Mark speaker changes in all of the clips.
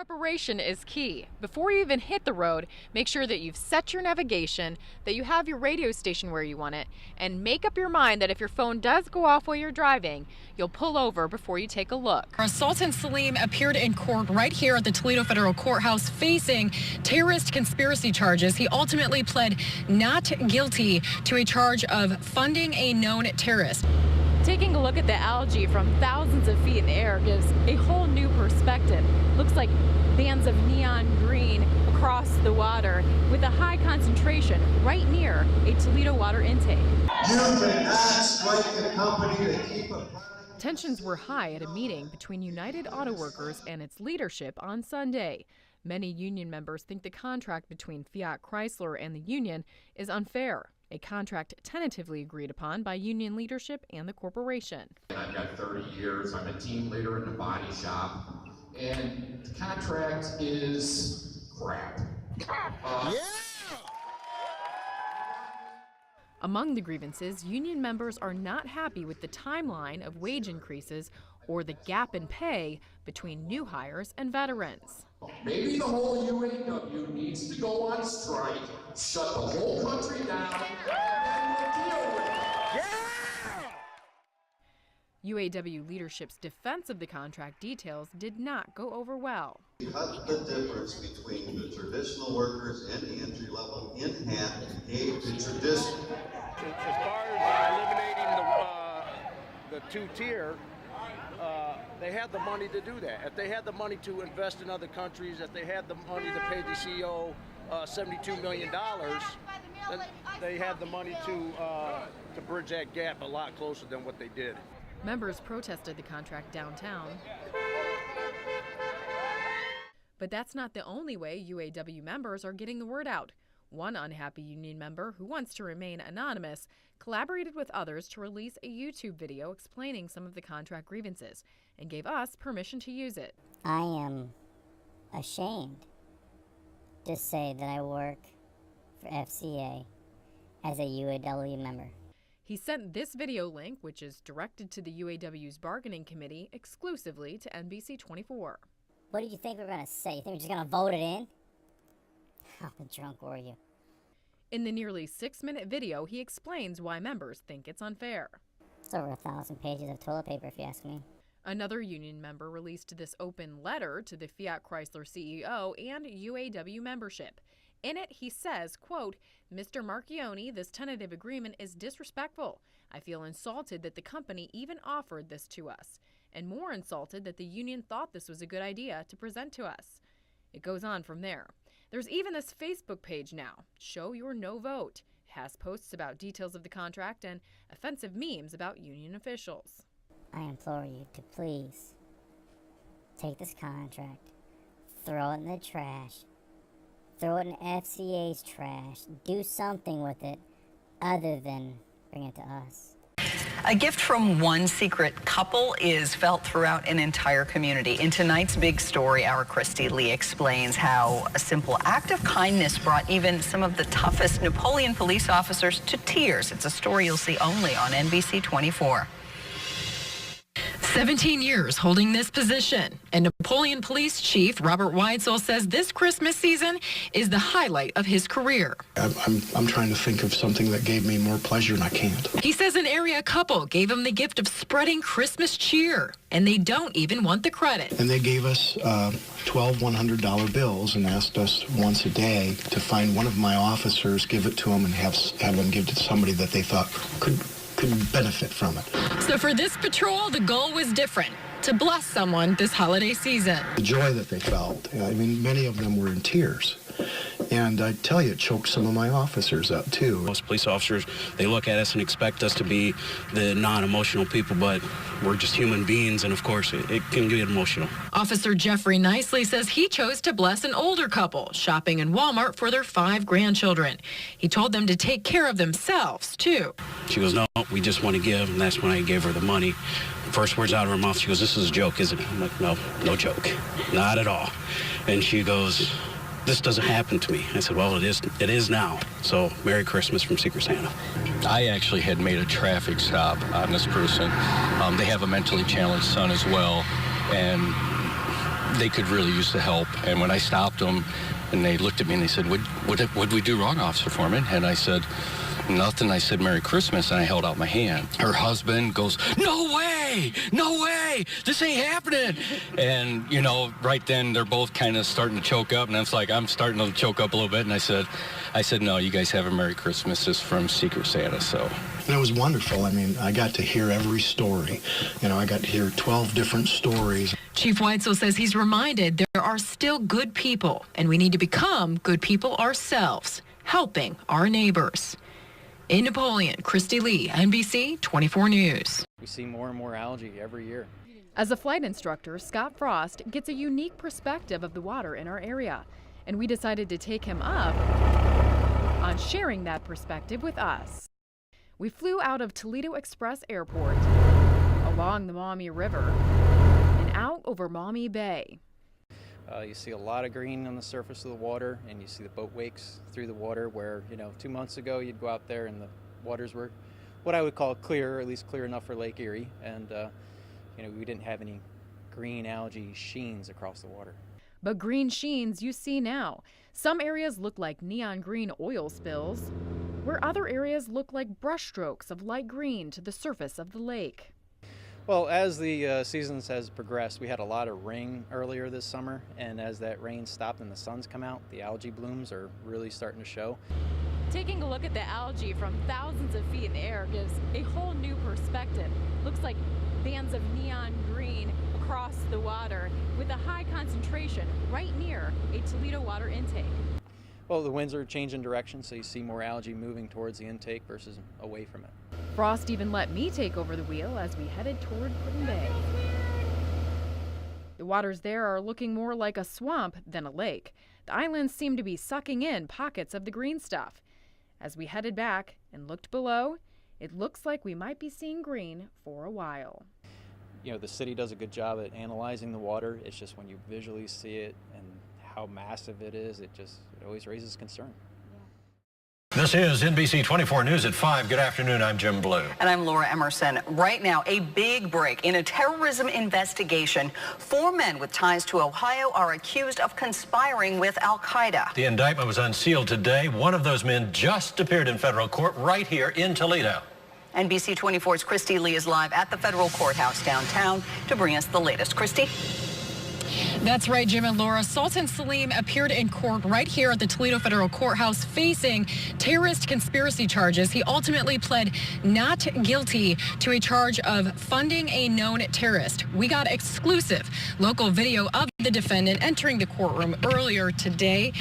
Speaker 1: Preparation is key. Before you even hit the road, make sure that you've set your navigation, that you have your radio station where you want it, and make up your mind that if your phone does go off while you're driving, you'll pull over before you take a look.
Speaker 2: Sultan Salim appeared in court right here at the Toledo Federal Courthouse facing terrorist conspiracy charges. He ultimately pled not guilty to a charge of funding a known terrorist.
Speaker 1: Taking a look at the algae from thousands of feet in the air gives a whole new perspective. Looks like bands of neon green across the water with a high concentration right near a Toledo water intake.
Speaker 3: You cannot strike the company to keep a...
Speaker 1: Tensions were high at a meeting between United Auto Workers and its leadership on Sunday. Many union members think the contract between Fiat Chrysler and the union is unfair. A contract tentatively agreed upon by union leadership and the corporation.
Speaker 4: I've got 30 years. I'm a team leader in the body shop, and the contract is crap.
Speaker 1: Among the grievances, union members are not happy with the timeline of wage increases or the gap in pay between new hires and veterans.
Speaker 4: Maybe the whole UAW needs to go on strike, shut the whole country down, and we'll deal with it.
Speaker 1: Yeah! UAW leadership's defense of the contract details did not go over well.
Speaker 3: Cut the difference between the traditional workers and the entry level in half and gave the traditional.
Speaker 5: As far as eliminating the two-tier, they had the money to do that. If they had the money to invest in other countries, if they had the money to pay the CEO $72 million, then they had the money to bridge that gap a lot closer than what they did.
Speaker 1: Members protested the contract downtown. But that's not the only way UAW members are getting the word out. One unhappy union member who wants to remain anonymous collaborated with others to release a YouTube video explaining some of the contract grievances and gave us permission to use it.
Speaker 6: I am ashamed to say that I work for FCA as a UAW member.
Speaker 1: He sent this video link, which is directed to the UAW's bargaining committee, exclusively to NBC 24.
Speaker 6: What do you think we're going to say? You think we're just going to vote it in? How drunk were you?
Speaker 1: In the nearly 6-minute video, he explains why members think it's unfair.
Speaker 6: It's over 1,000 pages of toilet paper, if you ask me.
Speaker 1: Another union member released this open letter to the Fiat Chrysler CEO and UAW membership. In it, he says, quote, "Mr. Marchione, this tentative agreement is disrespectful. I feel insulted that the company even offered this to us, and more insulted that the union thought this was a good idea to present to us." It goes on from there. There's even this Facebook page now, Show Your No Vote. It has posts about details of the contract and offensive memes about union officials.
Speaker 6: I implore you to please take this contract, throw it in the trash, throw it in FCA's trash, do something with it other than bring it to us.
Speaker 7: A gift from one secret couple is felt throughout an entire community. In tonight's big story, our Christy Lee explains how a simple act of kindness brought even some of the toughest Napoleon police officers to tears. It's a story you'll see only on NBC 24.
Speaker 2: 17 years holding this position, and Napoleon Police Chief Robert Weitzel says this Christmas season is the highlight of his career.
Speaker 8: I'm trying to think of something that gave me more pleasure, and I can't.
Speaker 2: He says an area couple gave him the gift of spreading Christmas cheer, and they don't even want the credit.
Speaker 8: And they gave us 12 $100 bills and asked us once a day to find one of my officers, give it to them, and have them give it to somebody that they thought could benefit from it.
Speaker 2: So for this patrol, the goal was different, to bless someone this holiday season.
Speaker 8: The joy that they felt, I mean, many of them were in tears. And I tell you, it choked some of my officers up, too.
Speaker 9: Most police officers, they look at us and expect us to be the non-emotional people, but we're just human beings, and of course, it can get emotional.
Speaker 2: Officer Jeffrey Nicely says he chose to bless an older couple shopping in Walmart for their 5 grandchildren. He told them to take care of themselves, too.
Speaker 9: She goes, "No, we just want to give," and that's when I gave her the money. First words out of her mouth, she goes, "This is a joke, isn't it?" I'm like, no joke, not at all. And she goes, "This doesn't happen to me." I said, "Well, it is now. So Merry Christmas from Secret Santa."
Speaker 10: I actually had made a traffic stop on this person. They have a mentally challenged son as well, and they could really use the help. And when I stopped them, and they looked at me and they said, "What'd we do wrong, Officer Foreman?" And I said, "Nothing." I said, "Merry Christmas," and I held out my hand. Her husband goes, "No way! No way! This ain't happening!" And, you know, right then they're both kind of starting to choke up, and I'm starting to choke up a little bit, and I said, "No, you guys have a Merry Christmas. This is from Secret Santa." So.
Speaker 8: And it was wonderful. I mean, I got to hear every story. You know, I got to hear 12 different stories.
Speaker 2: Chief Weitzel says he's reminded there are still good people, and we need to become good people ourselves, helping our neighbors. In Napoleon, Christy Lee, NBC 24 News.
Speaker 11: We see more and more algae every year.
Speaker 1: As a flight instructor, Scott Frost gets a unique perspective of the water in our area, and we decided to take him up on sharing that perspective with us. We flew out of Toledo Express Airport, along the Maumee River, and out over Maumee Bay.
Speaker 11: You see a lot of green on the surface of the water, and you see the boat wakes through the water where, 2 months ago you'd go out there and the waters were what I would call clear, or at least clear enough for Lake Erie, and we didn't have any green algae sheens across the water.
Speaker 1: But green sheens you see now. Some areas look like neon green oil spills, where other areas look like brushstrokes of light green to the surface of the lake.
Speaker 11: Well, as the seasons has progressed, we had a lot of rain earlier this summer, and as that rain stopped and the sun's come out, the algae blooms are really starting to show.
Speaker 1: Taking a look at the algae from thousands of feet in the air gives a whole new perspective. Looks like bands of neon green across the water with a high concentration right near a Toledo water intake.
Speaker 11: Well, the winds are changing direction, so you see more algae moving towards the intake versus away from it.
Speaker 1: Frost even let me take over the wheel as we headed toward Puddin Bay. The waters there are looking more like a swamp than a lake. The islands seem to be sucking in pockets of the green stuff. As we headed back and looked below, it looks like we might be seeing green for a while.
Speaker 11: The city does a good job at analyzing the water. It's just when you visually see it and how massive it is, it always raises concern.
Speaker 12: This is NBC 24 News at 5. Good afternoon. I'm Jim Blue.
Speaker 7: And I'm Laura Emerson. Right now, a big break in a terrorism investigation. 4 men with ties to Ohio are accused of conspiring with al-Qaeda.
Speaker 12: The indictment was unsealed today. One of those men just appeared in federal court right here in Toledo.
Speaker 7: NBC 24's Christy Lee is live at the federal courthouse downtown to bring us the latest. Christy?
Speaker 2: That's right, Jim and Laura. Sultan Salim appeared in court right here at the Toledo Federal Courthouse facing terrorist conspiracy charges. He ultimately pled not guilty to a charge of funding a known terrorist. We got exclusive local video of the defendant entering the courtroom earlier today.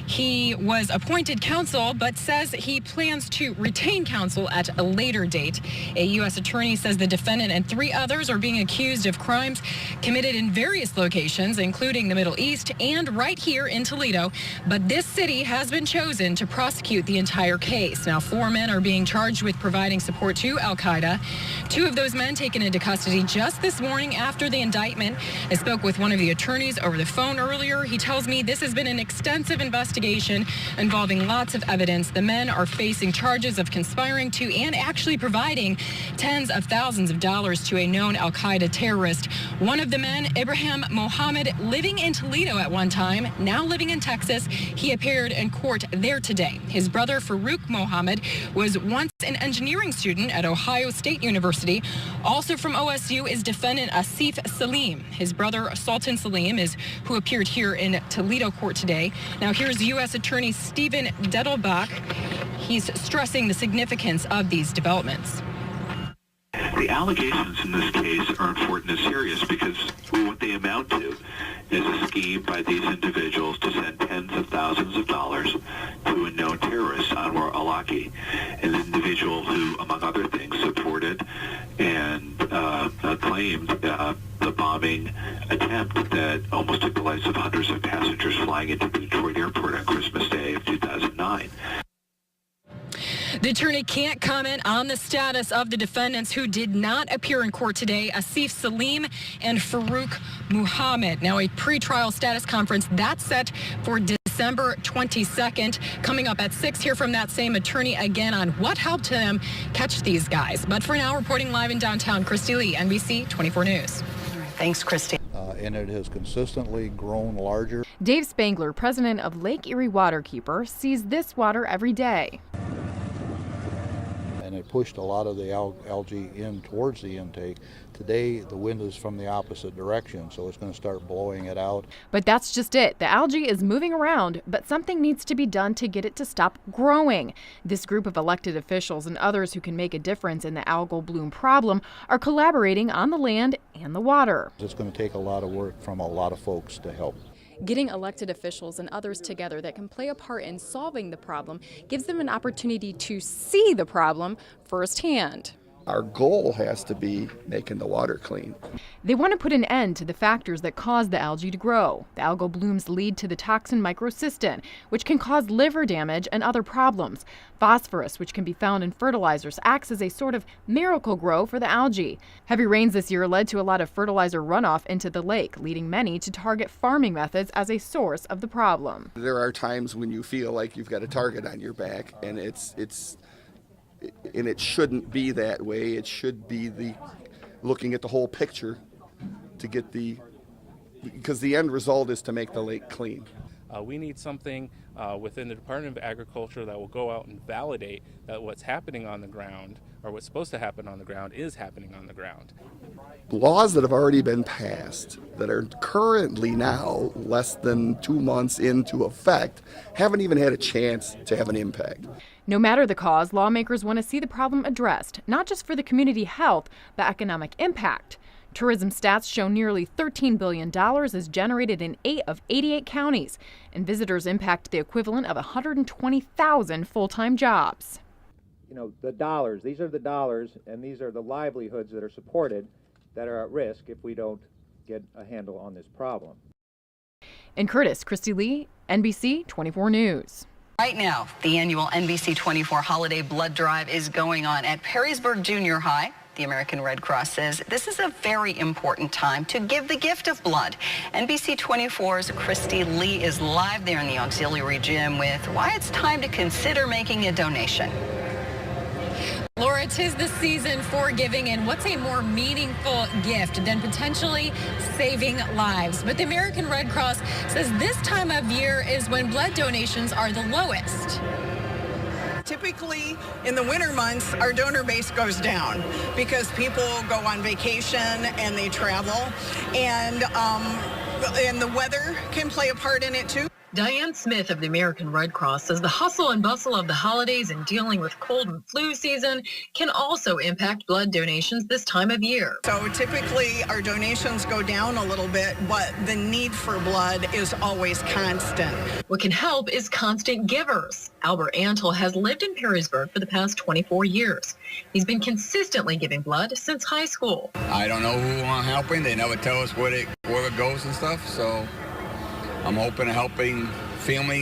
Speaker 2: He was appointed counsel, but says he plans to retain counsel at a later date. A U.S. attorney says the defendant and 3 others are being accused of crimes committed in various locations, including the Middle East and right here in Toledo. But this city has been chosen to prosecute the entire case. Now, 4 men are being charged with providing support to al-Qaeda. 2 of those men taken into custody just this morning after the indictment. I spoke with one of the attorneys over the phone earlier. He tells me this has been an extensive investigation involving lots of evidence. The men are facing charges of conspiring to and actually providing tens of thousands of dollars to a known al-Qaeda terrorist. One of the men, Ibrahim Mohammed, living in Toledo at one time, now living in Texas. He appeared in court there today. His brother, Farouk Mohammed, was once an engineering student at Ohio State University. Also from OSU is defendant Asif Salim. His brother, Sultan Salim, is who appeared here in Toledo court today. Now here's U.S. Attorney Stephen Dettelbach. He's stressing the significance of these developments.
Speaker 13: The allegations in this case are important and serious because what they amount to is a scheme by these individuals to send tens of thousands of dollars to a known terrorist, Anwar al-Awlaki, an individual who, among other things, supported and claimed the bombing attempt that almost took the lives of hundreds of passengers flying into the Detroit airport on Christmas Day of 2009.
Speaker 2: The attorney can't comment on the status of the defendants who did not appear in court today, Asif Salim and Farouk Mohammed. Now, a pretrial status conference that's set for December 22nd. Coming up at 6, hear from that same attorney again on what helped him catch these guys. But for now, reporting live in downtown, Christy Lee, NBC 24 News.
Speaker 7: Thanks, Christy.
Speaker 14: and it has consistently grown larger.
Speaker 1: Dave Spangler, president of Lake Erie Waterkeeper, sees this water every day.
Speaker 14: And it pushed a lot of the algae in towards the intake. Today, the wind is from the opposite direction, so it's going to start blowing it out.
Speaker 1: But that's just it. The algae is moving around, but something needs to be done to get it to stop growing. This group of elected officials and others who can make a difference in the algal bloom problem are collaborating on the land and the water.
Speaker 14: It's going to take a lot of work from a lot of folks to help.
Speaker 15: Getting elected officials and others together that can play a part in solving the problem gives them an opportunity to see the problem firsthand.
Speaker 16: Our goal has to be making the water clean.
Speaker 1: They want to put an end to the factors that cause the algae to grow. The algal blooms lead to the toxin microcystin, which can cause liver damage and other problems. Phosphorus, which can be found in fertilizers, acts as a sort of miracle grow for the algae. Heavy rains this year led to a lot of fertilizer runoff into the lake, leading many to target farming methods as a source of the problem.
Speaker 16: There are times when you feel like you've got a target on your back, and it shouldn't be that way. It should be looking at the whole picture to get because the end result is to make the lake clean.
Speaker 17: We need something within the Department of Agriculture that will go out and validate that what's happening on the ground, or what's supposed to happen on the ground, is happening on the ground.
Speaker 16: Laws that have already been passed that are currently now less than 2 months into effect haven't even had a chance to have an impact.
Speaker 1: No matter the cause, lawmakers want to see the problem addressed, not just for the community health, but economic impact. Tourism stats show nearly $13 billion is generated in 8 of 88 counties, and visitors impact the equivalent of 120,000 full-time jobs.
Speaker 18: You know, the dollars, these are the dollars, and these are the livelihoods that are supported that are at risk if we don't get a handle on this problem.
Speaker 1: In Curtis, Christy Lee, NBC 24 News.
Speaker 7: Right now, the annual NBC 24 Holiday Blood Drive is going on at Perrysburg Junior High. The American Red Cross says this is a very important time to give the gift of blood. NBC 24's Christy Lee is live there in the auxiliary gym with why it's time to consider making a donation.
Speaker 2: Laura, 'tis the season for giving, and what's a more meaningful gift than potentially saving lives? But the American Red Cross says this time of year is when blood donations are the lowest.
Speaker 19: Typically, in the winter months, our donor base goes down because people go on vacation and they travel, and the weather can play a part in it too.
Speaker 2: Diane Smith of the American Red Cross says the hustle and bustle of the holidays and dealing with cold and flu season can also impact blood donations this time of year.
Speaker 19: So typically our donations go down a little bit, but the need for blood is always constant.
Speaker 2: What can help is constant givers. Albert Antle has lived in Perrysburg for the past 24 years. He's been consistently giving blood since high school.
Speaker 20: I don't know who I'm helping. They never tell us where it goes and stuff, so I'm hoping to helping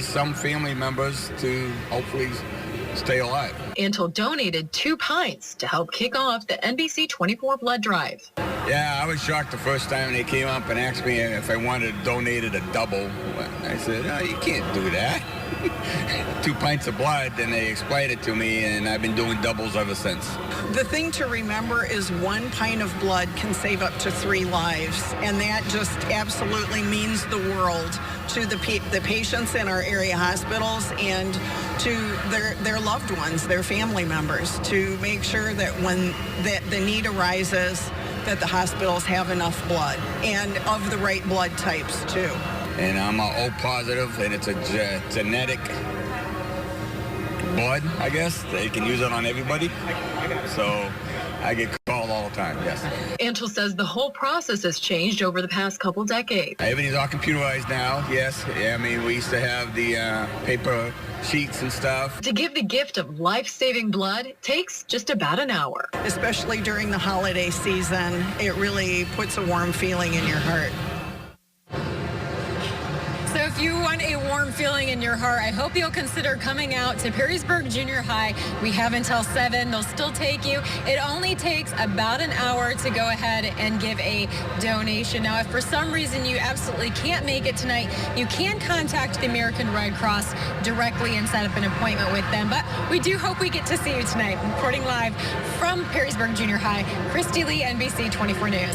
Speaker 20: some family members to hopefully stay alive.
Speaker 2: Antle donated 2 pints to help kick off the NBC 24 blood drive.
Speaker 20: Yeah, I was shocked the first time they came up and asked me if I wanted to donate a double. I said, no, you can't do that. 2 pints of blood, and they explained it to me, and I've been doing doubles ever since.
Speaker 19: The thing to remember is 1 pint of blood can save up to 3 lives, and that just absolutely means the world to the patients in our area hospitals and to their loved ones, their family members, to make sure that when the need arises, that the hospitals have enough blood and of the right blood types too.
Speaker 20: And I'm O positive, and it's a genetic blood, I guess. They can use it on everybody. So I get called all the time, yes.
Speaker 2: Antle says the whole process has changed over the past couple decades.
Speaker 20: Everything's all computerized now, yes. Yeah, I mean, we used to have the paper sheets and stuff.
Speaker 2: To give the gift of life-saving blood takes just about an hour.
Speaker 19: Especially during the holiday season, it really puts a warm feeling in your heart.
Speaker 2: So if you want a warm feeling in your heart, I hope you'll consider coming out to Perrysburg Junior High. We have until 7. They'll still take you. It only takes about an hour to go ahead and give a donation. Now, if for some reason you absolutely can't make it tonight, you can contact the American Red Cross directly and set up an appointment with them. But we do hope we get to see you tonight. Reporting live from Perrysburg Junior High, Christy Lee, NBC 24 News.